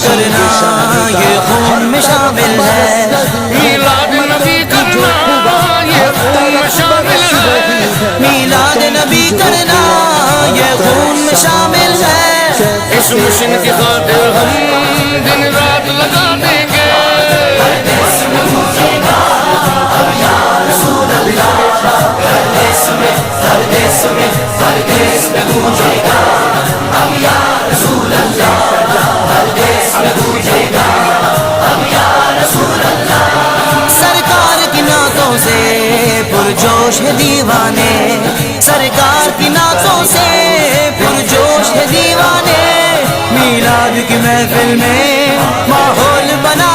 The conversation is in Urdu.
کرنا یہ خون میں شامل ہے، میلاد نبی کرنا یہ خون میں شامل ہے، میلاد نبی کرنا یہ خون میں شامل ہے، اس مشن کی خاطر ہم دن رات لگا دیں گے، سرکار کی نعتوں سے پرجوش ہے دیوانے، سرکار کی نعتوں سے پرجوش ہے دیوانے، میلاد کی محفل میں ماحول بنا